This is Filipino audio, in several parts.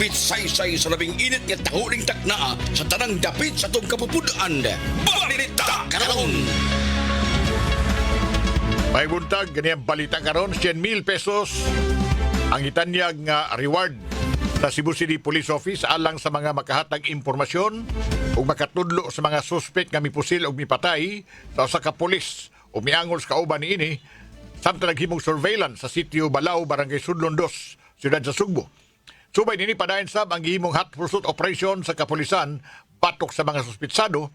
Bitsay-say sa labing init nga tahuling takna sa tanang dapit sa itong kapupudaan. Balita karon! May buntag, ganyan balita karon 100,000 pesos ang itanyag nga reward sa Cebu City Police Office alang sa mga makahatag impormasyon o makatudlo sa mga suspect nga mipusil o mipatay sa usa ka pulis o miangol sa kauban niini samtang naghimong surveillance sa sitio Balao, Barangay Sudlon 2, siyudad sa Sugbo. Subay nini padayon sab ang gihimong hot pursuit operation sa kapulisan batok sa mga suspitsado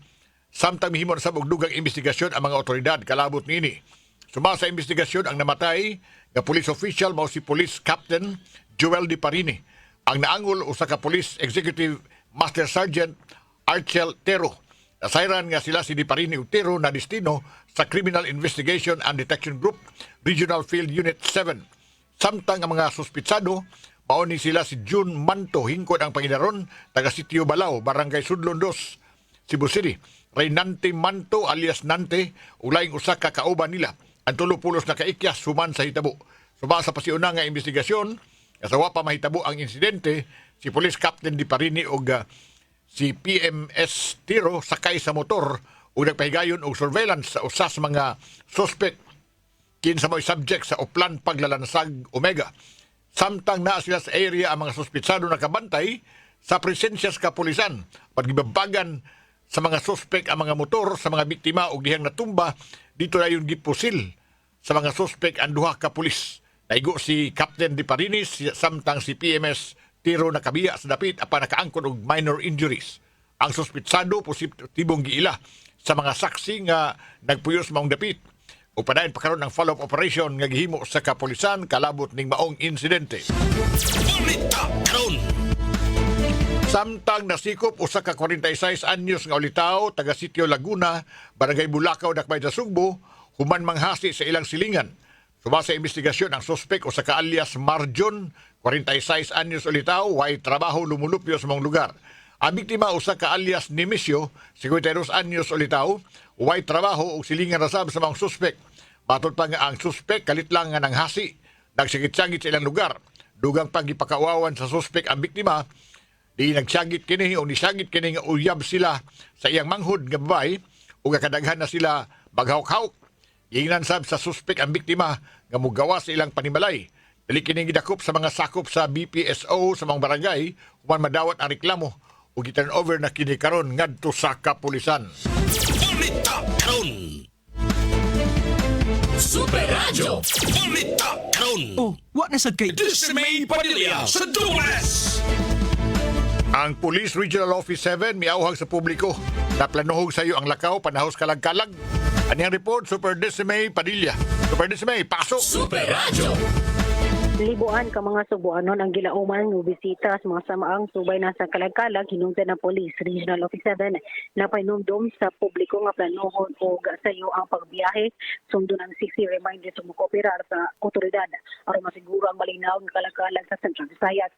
samtang mihimo sab og dugang investigasyon ang mga otoridad kalabot niini. Suma sa investigasyon ang namatay nga police official mao si Police Captain Joel Di Parini. Ang naangol usa ka Police Executive Master Sergeant Archel Tero. Nasayran nga sila si Di Parini ug Tero na destino sa Criminal Investigation and Detection Group Regional Field Unit 7. Samtang ang mga suspitsado mao ni sila si June Manto, hingkod ang Panginaron, taga Sitio Balao, Barangay Sudlon 2, Cebu City. Reynante Manto alias Nante, ulaing usa ka kauban nila. Ang tulo-pulos na kaikyas suman sa hitabo. Suma sa pasiuna nga investigasyon, kasawa pa mahitabo ang insidente, si Police Captain Di Parini o si PMS Tiro sakay sa motor o nagpahigayon og surveillance sa usas mga suspect kinsa mo'y subject sa Oplan Paglalansag Omega. Samtang naa sila sa area ang mga suspitsado na kabantay sa presensya sa kapulisan. Paggibabagan sa mga suspect ang mga motor sa mga biktima o dihang natumba, dito na yung gipusil sa mga suspect ang duha ka pulis. Naigo si Captain Di Parinis samtang si PMS Tiro nakabiya sa dapit apan nakaangkon og minor injuries. Ang suspitsado positibong giila sa mga saksi nga nagpuyos maong dapit. O padayon pa karon ang follow-up operation nga gihimo sa kapulisan kalabot ning maong insidente. Balita karon! Samtang nasikop usa ka 46 anyos nga ulitaw taga Sitio Laguna, Barangay Bulacau, Dakbay sa Sugbo, human manghasi sa ilang silingan. Suma sa investigasyon ang suspek usa ka alias Marjon, 46 anyos ulitaw, way trabaho lumulupyo sa mong lugar. Ang biktima usa ka alias Nemesio, 52 anyos ulitaw, way trabaho ug silingan rasab sa mga suspek. Matod pa nga ang suspek kalit lang nga nanghasi, nagsagit-sagit sa ilang lugar. Dugang pagipakauawan sa suspek ang biktima, di nagsagit kini o nisagit kini nga uyab sila sa iyang manghod nga babay ug kadaghan na sila maghawk-hawk. Ingnan sab sa suspek ang biktima nga mugawa sa ilang panimalay. Dili kini gidakop sa mga sakop sa BPSO sa mga barangay human madawat ang reklamo ug gi-turn over na kini karon ngadto sa kapulisan. Balita karon! Super Radio. Balita karon! Oh, what na sad kay? Dismay Padilla sa Dulas! Ang Police Regional Office 7 miauhag sa publiko na planuhog sa iyo ang lakaw panahos kalag-kalag. Aniyang report, Super Dismay Padilla. Super Dismay, pasok! Super Radio. Libuan ka mga Subuanon ang gilauman ng bisita sa mga samaang subay na sa kalag-kalag hinungdan ng Police Regional Office 7 na painumdum sa publiko nga planuhon o sayo ang pagbiyahe sundo ng 60 reminders sa mukooperar sa otoridad aron masiguro ang malinaw ng kalag-kalag sa Central Visayas.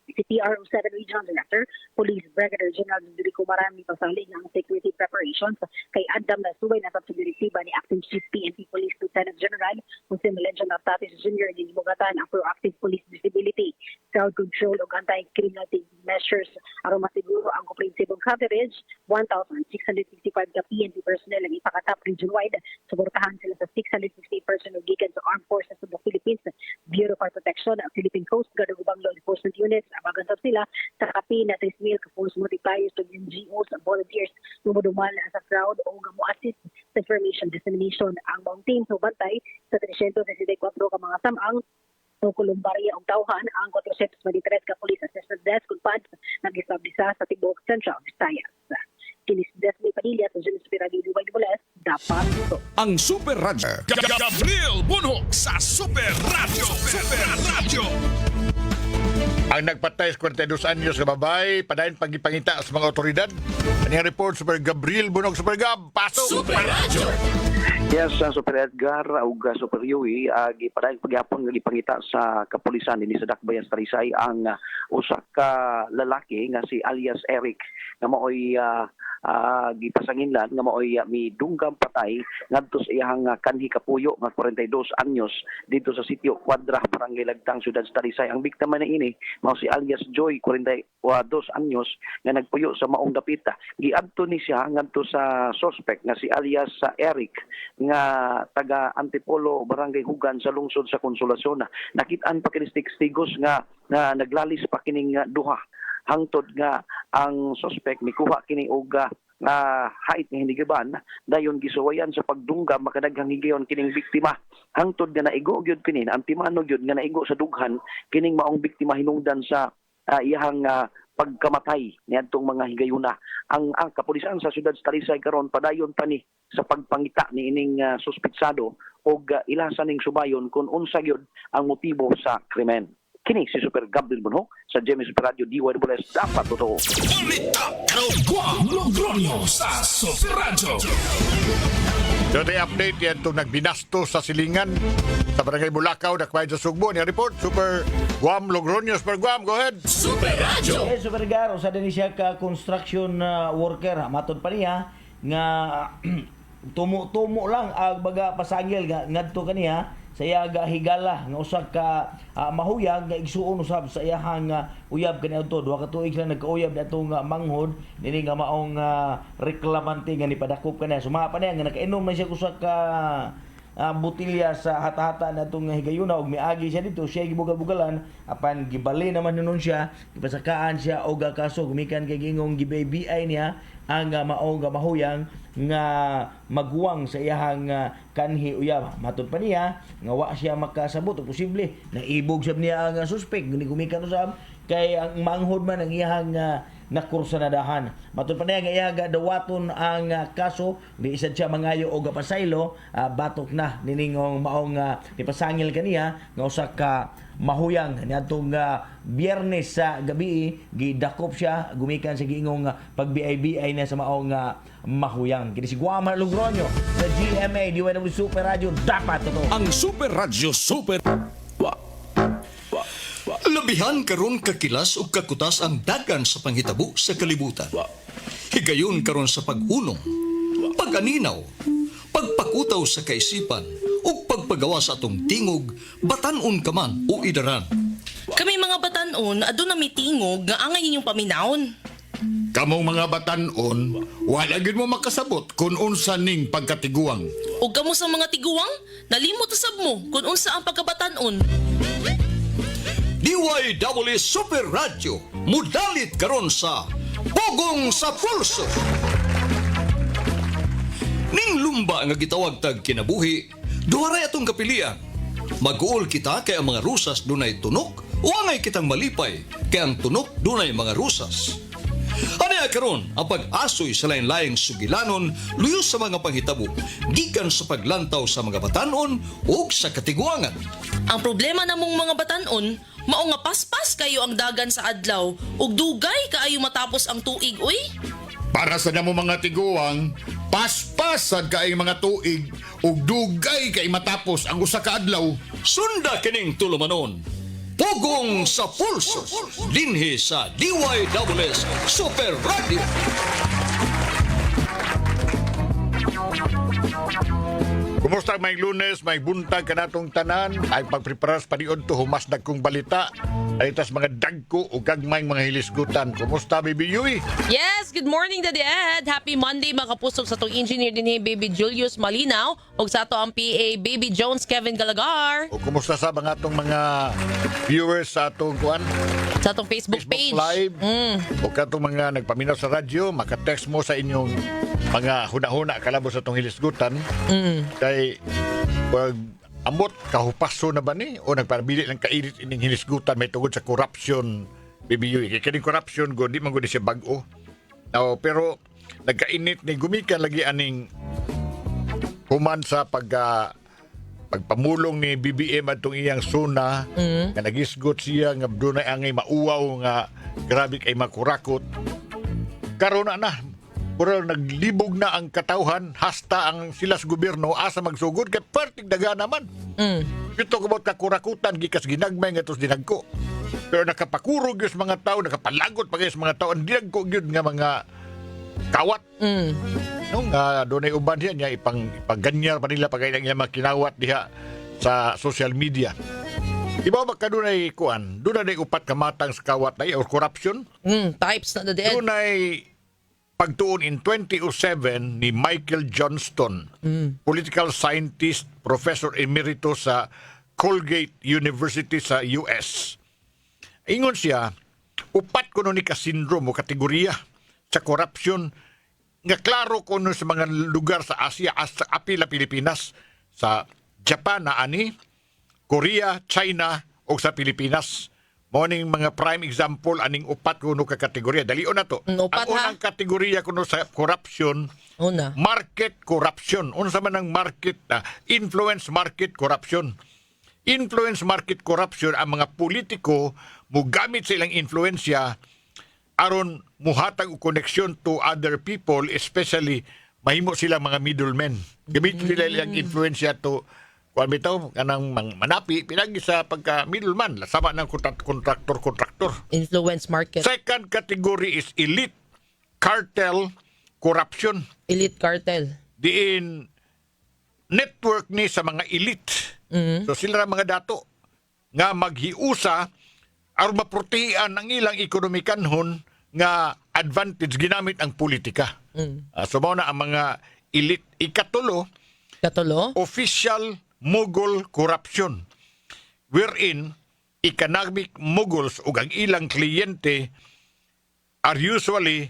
Si PRO7 Regional Director, Police Brigadier General Dirico Marami pasalig ng security preparations kay Adam na subay na sa direktiba ni Acting Chief PNP Police Lieutenant General Jose Melencio Nartates Jr. din bugatan ang proactive police visibility, crowd control o anti-criminality measures aron masiguro ang komprehensibong coverage. 1,665 ka PNP personnel ang ipakatap region-wide. Suportahan sila sa 660 personnel gikan sa Armed Forces of the Philippines, Bureau of Protection, Philippine Coast Guard ug ubang law enforcement units. Magantab sila sa kapi na 3,000 ka force multipliers to NGOs and volunteers numudumal sa crowd o gamu-assist sa information dissemination. Ang maong team sa bantay sa 364 ka mga samang o kulumbarya o tauhan ang 423 ka police assistance desk kung pads nag-establisa sa Tibok Central Visayas. Kinis Desmay Padilla sa Junis Piragili Wagbules, dapat ito. Ang Super Radio. Gabriel Bunhok sa Super Radio! Super Radio! Ang nagpatay sa 42 anyos nga babay, padayon pagipangita sa mga otoridad. Aniyang report, Super Gabriel Bunog, Super Gab, pasok! Super Radio. Yes, Super Edgar ug Super Yui, gipadayag pagyapon nga gipangita sa kapulisan dinhi sa Dakbayan sa Talisay ang usa ka lalaki nga si alias Eric nga maoy gipasanginlan nga maoy midunggang patay ngadto sa iyang kanhi kapuyo nga 42 anyos dito sa sitio Quadra, Barangay Lagtang, Siyudad sa Talisay. Ang biktima na ini mao si alias Joy, 42 anyos nga nagpuyo sa maong dapita. Giadto ni siya ngadto sa suspect nga si alias Eric nga taga Antipolo, Barangay Hugan sa lungsod sa Konsolasyon. Nakit-an pa kini testigos nga naglalis pa kining duha hangtod nga ang suspect mikuha kini og height ni hinigiban dayon gisuwayan sa pagdungga makadaghang higayon kining biktima hangtod nga naigo gyud kini ang timano gyud nga naigo sa dughan kining maong biktima hinungdan sa iyahang pagkamatay niadtong mga higayuna. Ang kapulisan sa Siyudad sa Talisay karon padayon pa ni sa pagpangita ni ining suspitsado og ilasan ning subayon kung unsa gyud ang motibo sa krimen. Kini si Super Gabriel Bunho sa GMA Super Radio DYWS dapat totoo. Balita karon. Guam Logronyo sa Super Radio. Today update yan itong nagbinasto sa silingan sa Barangay Bulacau, Dakbayan sa Sugbo. Ni report, Super Guam Logronyo. Super Guam, go ahead. Super Radio. Super Garo, sa din siya ka construction worker. Matod pa niya nga tumo lang ang baga pasangil nga ngadto kaniya sa iya higala nga usa ka mahuyag nga igsuon usab sa iyahang uyab kaniadto duha ka tuig lang nagkauyab dato nga manghod nini nga maong reklamante nga nipadakop kaniya sumapa niya nga nakainom man siya usa ka butilya sa hata-hata na itong higayuna og miagi siya dito siya gibugal-bugalan apan gibali naman nun siya gipasakaan siya og kaso gumikan kay gingong gibay-biay niya ang maong mahuyang nga magwang sa iyahang kanhi uyab. Matod pa niya nga wa siya makasabot o posible naibog sab niya ang suspect guni gumikan usab kay ang manghod man ang iyahang nakursanadahan. Matod pa niya nga iya dawaton ang kaso di isad siya mangayo og pasaylo batok na niningong maong ipasangil kaniya nga usa ka mahuyang niadtong Biyernes sa gabi gidakop siya gumikan sa giingong pagbiay-biay na sa maong mahuyang. Kini si Guam Logronyo sa GMA DYW Super Radio dapat totoo. Ang Super Radio Super Labihan karon kakilas ug kakutas ang dagan sa panghitabo sa kalibutan. Higayon karon sa pag-unong, pag-aninaw, pagpakutaw sa kaisipan ug pagpagawa sa atong tingog, batan-on ka man o idaran. Kami mga batanon, aduna mi tingog nga angay ninyong paminawon. Kamong mga batanon, wala gid mo makasabot kung unsa ning pagkatiguang. Ug kamo sa mga tiguang, nalimot usab mo kung unsa ang pagkabatanon. DYW Super Radio, mudalit karon sa Pugong sa Pulso. Ning lumba nga gitawag tag kinabuhi, duharay atong kapilian. Mag-uol kita kay ang mga rusas dunay tunok, o angay kitang malipay kay ang tunok dunay mga rusas. Ano karon ang pag-asoy sa lain-laing sugilanon luyo sa mga panghitabo gikan sa paglantaw sa mga batanon ug sa katiguangan. Ang problema namong mga batanon, mao nga paspas kayo ang dagan sa adlaw ug dugay kaayo matapos ang tuig uy. Para sa namo mga tiguang, paspasan kay mga tuig ug dugay kay matapos ang usa ka adlaw. Sunda kining tulumanon. Pugong sa Pulso, dinhi sa DYWS Super Radio. Kumusta may Lunes, may buntag kanatong tanan, ay pagpreparas paniod to humas dagkong balita. Ay tas mga dagko o gagmayng mga hilisgutan. Kumusta, Baby Yui? Yes, good morning, Daddy Ed. Happy Monday, mga kapusok sa itong engineer din Baby Julius Malinaw o sa ito ang PA Baby Jones Kevin Galagar. O kumusta sa mga atong mga viewers sa atong kuan? Sa itong Facebook page. Live. O katong mga nagpaminaw sa radyo, makatext mo sa inyong mga huna-huna kalabo sa itong hilisgutan. Kay pag amot kahupaso na ba ni o nagparbili lang kailit ining hinisgutan may tungod sa corruption BBU kay kining corruption go di man gud siya bag-o. Pero nagkainit ni gumikan lagi aning human sa pagpamulong ni BBM atong iyang suna nga nagisgot siya nga dunay angay mauwaw nga grabe kay makurakot karon na Pero naglibog na ang katauhan, hasta ang sila sa gobyerno asa magsugod kay parting daga naman. Ito kumot kakurakutan gikas ginagmay nga tos dinagko. Pero nakapakurog yung mga tao, nakapalagot pa kayo sa mga tao, ang dinagko yun nga mga kawat. No, nga doon ay uban siya niya ipaganyar pa nila pagay niya makinawat diha sa social media. Iba ba ka doon ay kuan? Doon ay upat kamatang sa kawat na or corruption? Types na the Doon ay pagtuon in 2007 ni Michael Johnston, political scientist, professor emeritus sa Colgate University sa US. Ingon siya, upat ko ni ka-syndrome o kategorya sa corruption nga klaro ko sa mga lugar sa Asia sa apila Pilipinas, sa Japan na ani, Korea, China o sa Pilipinas. Morning mga prime example aning upat kuno ka kategorya. Dalion na to. Upat, ang unang kategorya kuno sa corruption, Una. market corruption. Unsa man ang market, influence market corruption. Influence market corruption, ang mga politiko mugamit sa ilang influensya aron muhatag og connection to other people, especially mahimo sila mga middlemen. Gamit nila ilang influensya to kuan bitaw kanang manapi pinagi sa pagka middleman sama ng kontraktor. Influence market. Second category is elite cartel corruption. Elite cartel. Diin network ni sa mga elite. So sila ra mga dato nga maghiusa aron maprotehian ang ilang ekonomikanhon nga advantage ginamit ang politika. So mao na ang mga elite. Ikatulo, official mogul corruption, wherein economic moguls ug ang ilang kliyente are usually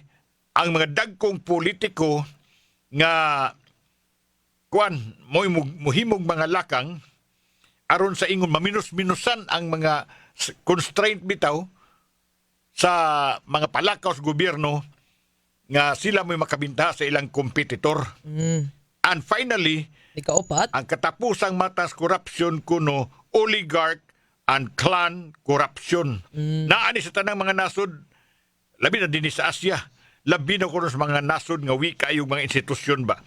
ang mga dagkong politiko nga kuan mohimog mga lakang aron sa ingon maminus-minusan ang mga constraint bitaw sa mga palakaw sa gobyerno nga sila may makabinta sa ilang kompetitor. And finally, Ikaapat, ang katapusang matas corruption kuno oligarch and clan corruption. Naani sa tanang mga nasod, labi na din sa Asia, labi na kuno sa mga nasod nga wika yung mga institusyon ba.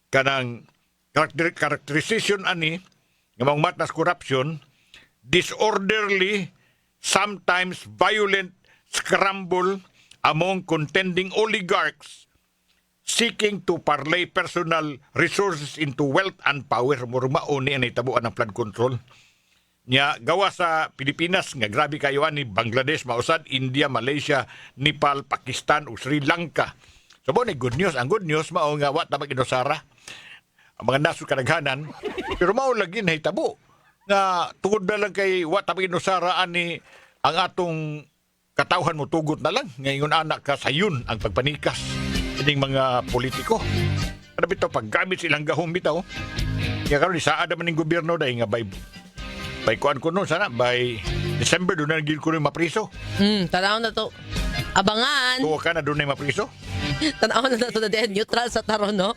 Kanang characterization ani ng mga matas corruption, disorderly, sometimes violent scramble among contending oligarchs seeking to parlay personal resources into wealth and power. Murmao ni ang itabuan ng flood control. Nya gawa sa Pilipinas nga grabe kayo ni Bangladesh, mausad, India, Malaysia, Nepal, Pakistan ug Sri Lanka. So mo ni good news. Ang good news mao nga wa ta maginusara ang mga nasod kadaghanan, pero mao lagi na hitabo nga tungod na lang kay wa ta maginusara ani ang atong katawhan mo tugot na lang ngayon anak ka sayon ang pagpanikas ining mga politiko. Ano bitaw paggamit silang gahom bitaw. Kaya karon isaad man ning gobyerno dahil nga by kuan ko no sana by December doon na gil ko rin mapriso. tanaw na to. Abangan. Tuwa ka na doon na mapriso. Tanaw na to na neutral sa taron, no?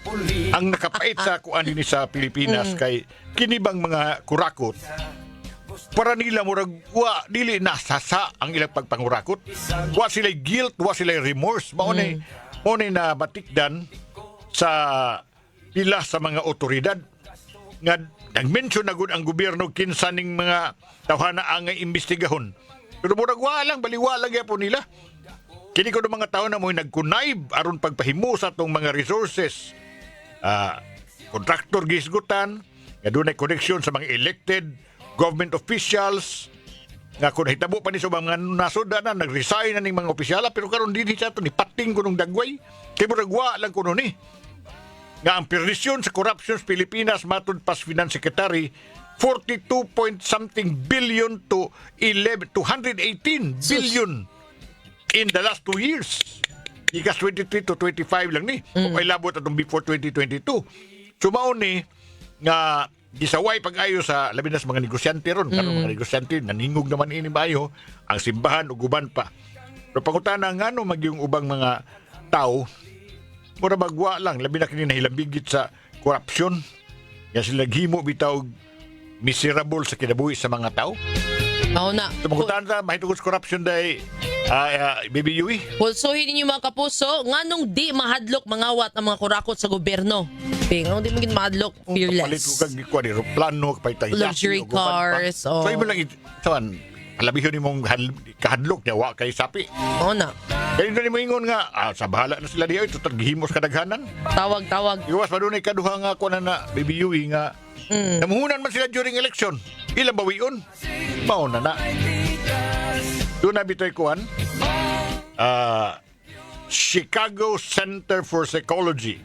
Ang nakapait sa kuan din sa Pilipinas kay kinibang mga kurakot para nila murag wa dili nasasa ang ilang pagpangurakot. Wa sila guilt, wa sila remorse. Mao ni na batikdan sa pila sa mga otoridad nga nag-mention na gud ang gobyerno kinsa ning mga tawhana ang imbestigahon. Pero murag wa lang baliwala gyapon nila. Kini ko mga tao na mo nagkunayb aron pagpahimo sa atong mga resources. Kontraktor gisgutan, nga dunay koneksyon sa mga elected government officials, nga kung hitabo pa ni sa mga nasod na nag-resign na ning mga opisyala, pero karon dinhi sa ito ni pating kunong dagway. Kaya murag wa lang kuno ni. Nga ang perwisyon sa corruption sa Pilipinas matod pas Finance Secretary 42 point something billion to 118 billion in the last 2 years. Ikas 23 to 25 lang ni. O may labot atong before 2022. Sumao ni nga gisaway pag-ayo sa labi na sa mga negosyante ron. Karon mga negosyante naningog naman ini maayo ang simbahan ug uban pa. Pero pangutana ngano magyung ubang mga tao mura magwa lang labi na kini nahilambigit sa korupsyon. Ya sila gihimo bitaw miserable sa kinabuhi sa mga tao. Mao na. Pangutana mahitungod sa korupsyon day Baby Yui. Pulsuhin ninyo mga kapuso, nganong di mahadlok mangawat ang mga kurakot sa gobyerno. Nganong di maging mahadlok, Palit ko fearless. kag kuan plano kay tayo. Luxury cars, So imo lang tawan alabihon nimong kahadlok niya wa kay sapi. Oo na. Kaya na mo ingon nga sa bahala na sila diay tutag gihimos kadaghanan. Tawag. Iwas pa dunay kaduha nga kuan na Baby Yui nga. Namuhunan man sila during election. Ilang bawion. Mao na. Doon na bitoy kuan. Chicago Center for Psychology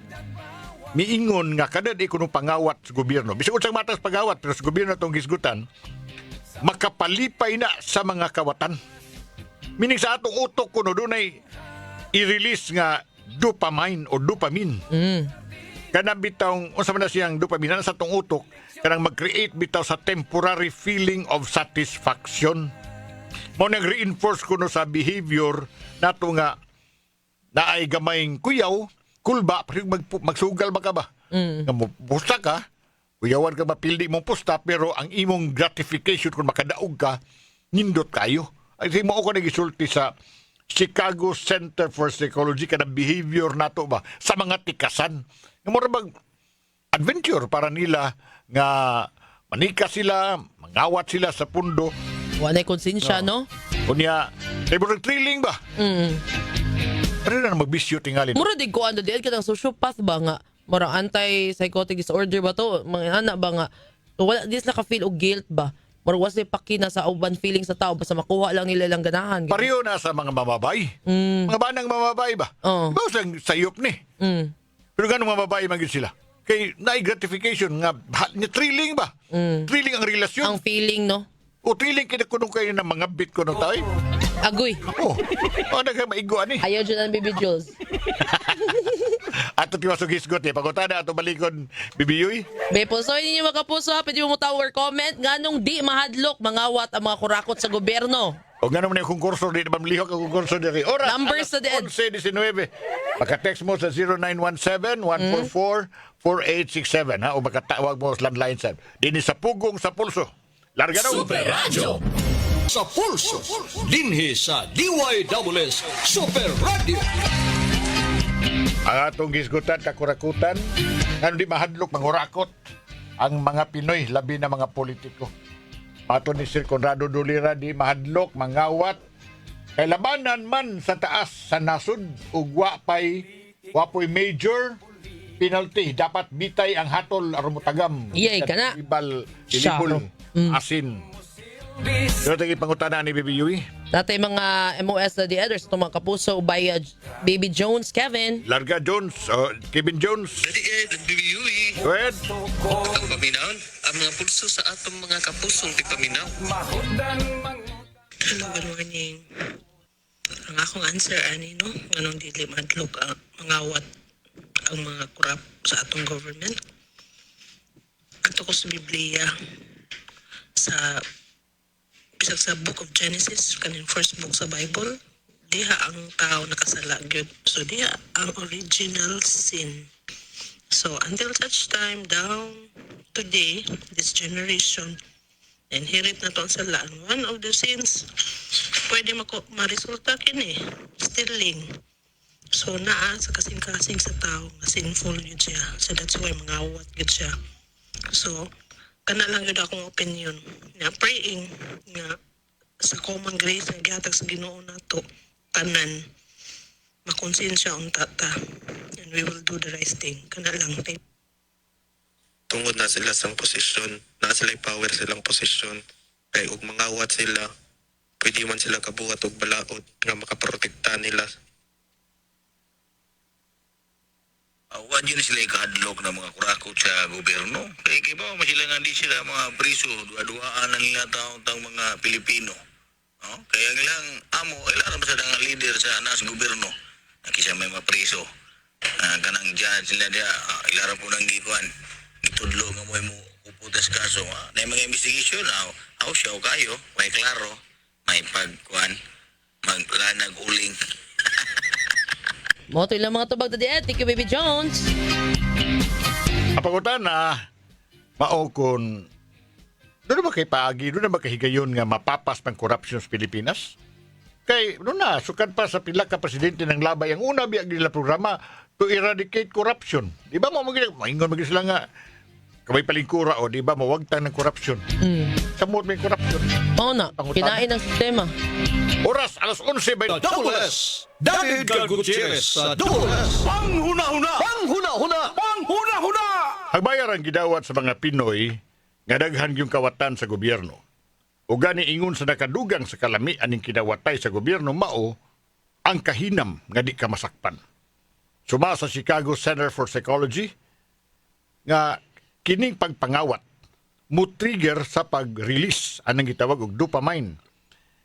miingon nga kada di kuno pangawat sa gobyerno bisag unsang matas pagawat pero sa gobyerno tong gisgutan makapalipay na sa mga kawatan meaning sa atong utok kuno dunay i-release nga dopamine o dopamine kanang bitawng unsa man na siyang dopamine sa atong utok kanang mag-create bitaw sa temporary feeling of satisfaction mo nag-reinforce kuno sa behavior nato nga naay gamayng kuyaw, kulba, magsugal ba ka ba? Nga mo pusta ka, kuyawan ka mapildi mong pusta, pero ang imong gratification kung makadaog ka, nindot kayo. Ay mo ako nagisulti sa Chicago Center for Psychology kanang behavior nato ba sa mga tikasan. Nga mo bang adventure para nila nga manika sila, mangawat sila sa pundo. Wala konsensya, no? Kunya, favorite thrilling ba? Pero na magbisyo tingali. Mura di ko ano di kitang sociopath ba nga? Marang anti-psychotic disorder ba to? Mga anak ba nga? Wala dis na ka-feel og guilt ba? Marang was pakina sa uban feeling sa tao basta makuha lang nila lang ganahan. Pareho na sa mga mamabay. Mga banang mamabay ba? Ba sang sayop ni. Pero ganong mamabay magid sila? Kay naay gratification nga thrilling ba? Thrilling ang relasyon. Ang feeling, no? O thrilling kinakunong kayo ng mga bit ko no tayo. Agoy. O nagka maiguan ni. Ayaw dyan ang Baby Jules. Ato tiwasog hisgot eh. Pagkutana ato balikon, Baby Yui. Be, pulsoy ninyo mga kapuso. Pwede mo tower comment. Nganong di mahadlok mangawat ang mga kurakot sa gobyerno. O nga naman yung konkurso, di naman lihok ang konkurso diri. Oras, Numbers to the end. 11:19. Maka-text mo sa 0917-144-4867 ha? O makatawag mo sa landline sa dini sa pugong sa pulso. Larga daw. Super Radio. Sa pulso, dinhi sa DYWS Super Radio. Ang atong gisgutan, kakurakutan, nga di mahadlok, mangurakot ang mga Pinoy, labi na mga politiko. Mato ni Sir Conrado Dulira, di mahadlok, mangawat, kay labanan man sa taas, sa nasud, ug wapoy major penalty. Dapat bitay ang hatol aron motagam. Iyay ka na. Ibal, Siya. ilibol, asin. Pero tagi pangutana ni Baby Yui. Natay mga MOS na di others. Itong mga kapuso by Baby Jones, Kevin. Larga Jones, Kevin Jones. Baby Yui. Go ahead. Ang paminaw, ang mga pulso sa atong mga kapusong tipaminaw. Hello, good morning. Ang akong answer ani no, nganong dili madlok ang mangawat ang mga kurap sa atong government. Ato ko sa Biblia sa bisag sa Book of Genesis, kaning first book sa Bible, diha ang tao nakasala gyud. So diha ang original sin. So until such time down today, this generation, inherit na to ang sala. And one of the sins, pwede maresulta kini, stealing. So naa sa kasing-kasing sa tao, nga sinful yun siya. So that's why mangawat yun siya. So, kana lang yun akong opinion. Nga praying, nga sa common grace, nga gihatag sa Ginoo nato, tanan, makonsensya ang tata. And we will do the right thing. Kana lang. Tungod na sila sa posisyon, na sila power silang posisyon, kay ug mangawat sila, pwede man sila kabuhat og balaod nga makaprotekta nila. Awan yun sila ikahadlok ng mga kurakot sa gobyerno. Kaya ba, masila nga di sila mga priso, dua-duaan na nila taong mga Pilipino. Kaya ilang amo, ilang sa mga leader sa nas gobyerno, na kisa may mga priso. Kanang judge sila dia, ilara po ng gikuan. Itudlo nga mo uputas kaso. Na mga investigation, how siya o kayo, may klaro, may pagkuan, maglanag uling. Moto ilang mga tubag na di Thank you, Baby Jones. Apagutan na maokon doon na ba kay paagi, doon na ba kahigayon nga mapapas pang corruption sa Pilipinas? Kay, sukat pa sa pila ka presidente ng labay, ang una biyag nila programa to eradicate corruption. Di ba mo maingon sila nga, kamay palingkura o di ba mawagtan ng corruption. Samot may corruption. Oo na, kinain ng sistema. Oras, alas 11 by Double S. David Gutierrez sa Double S. Panghuna-huna! Panghuna-huna! Panghuna-huna! Hagbayar ang gidawat sa mga Pinoy nga daghan yung kawatan sa gobyerno. O gani ingon sa nakadugang sa kalamian ng kinawatay sa gobyerno mao ang kahinam nga di ka masakpan. Suma sa Chicago Center for Psychology nga kining pagpangawat mo trigger sa pag-release anang gitawag og dopamine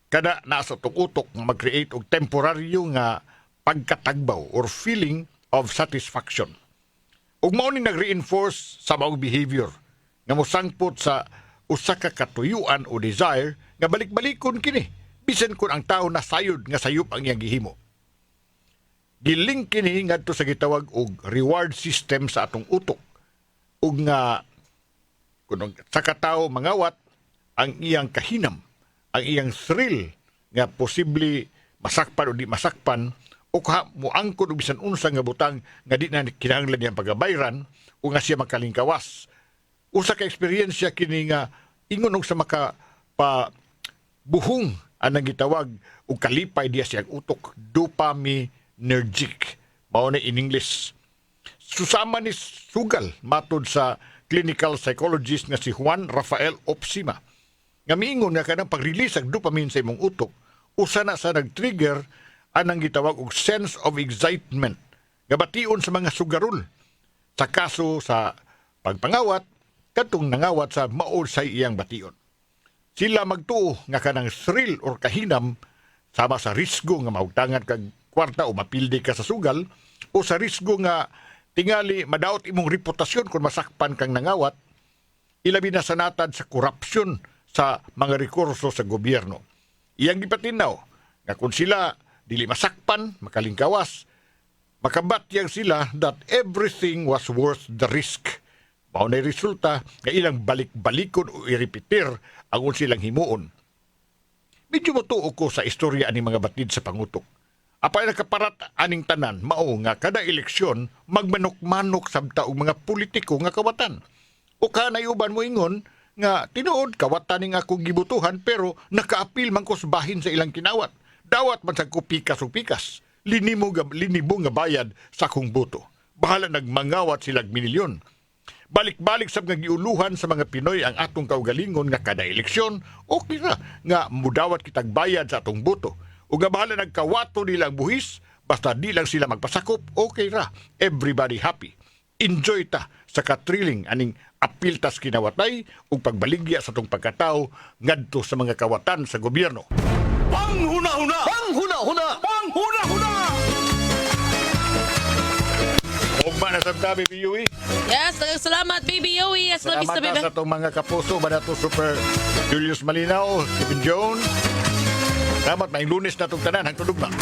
kada nasa utok nga mag-create og temporaryo nga pagkatagbaw or feeling of satisfaction. Ug mao ni nag-reinforce sa maong behavior nga mosangpot sa usa ka katuyuan o desire nga balik-balikon kini bisan kun ang tao nasayod nga sayop ang iyang gihimo. Giling kini ngadto sa gitawag og reward system sa atong utok ug nga kun sa katawo mangawat ang iyang kahinam, ang iyang thrill nga posible masakpan o di masakpan o muangkon og bisan unsa nga butang nga di na kinahanglan niyang pagabayran o nga siya makalingkawas. Usa ka eksperyensya kini nga ingon og sa maka buhong anang gitawag og kalipay diya siyang utok, dopaminergic mao na in English. Susama ni sugal matod sa clinical psychologist nga si Juan Rafael Opsima nga miingon nga kanang pag-release ang dopamine sa imong utok usa na sa nag-trigger anang gitawag og sense of excitement nga bation sa mga sugarol. Sa kaso sa pagpangawat katong nangawat sa maol sa iyang bation. Sila magtuo nga kanang thrill or kahinam sama sa risgo nga maugtangan kag kwarta o mapildi ka sa sugal o sa risgo nga tingali madaot imong reputasyon kung masakpan kang nangawat, ilabi na sanatad sa korupsyon sa mga rekurso sa gobyerno. Iyang gipatinaw nga kung sila dili masakpan, makalingkawas, makabatyang sila that everything was worth the risk. Mao na resulta nga ilang balik-balikon o i-repetir ang silang himuon. Medyo motuo ko sa istorya aning mga batid sa pangutok. Apay nakaparat aning tanan, mao nga kada eleksyon magmanok-manok sabta og mga politiko nga kawatan. O kanayuban mo ingon nga tinuod kawatan ning akong gibutuhan pero nakaapil man ko sa bahin sa ilang kinawat. Dawat man sa kupikas o pikas. Linibo nga bayad sa akong buto. Bahala nagmangawat silag minilyon. Balik-balik sa mga giuluhan sa mga Pinoy ang atong kaugalingon nga kada eleksyon, okay ra nga mudawat kitag bayad sa atong boto. O nga bahala nagkawato nilang buhis, basta di lang sila magpasakop, okay ra. Everybody happy. Enjoy ta sa katriling aning apiltas kinawatay o pagbaligya sa atong pagkatao ngadto sa mga kawatan sa gobyerno. Panghuna-huna! Panghuna-huna! Panghuna-huna! Ugma na sabta, Baby Yui. Yes, salamat, Baby Yowie. Yes, love Salamat you, baby. sa itong mga kapuso. Banato Super Julius Malinaw, Stephen Jones. Salamat, may Lunes na itong tanan. Hangtod ugma.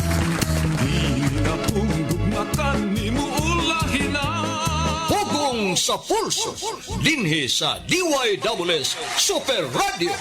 Hugong sa pulso. Dinhi sa DYWS Super Radio.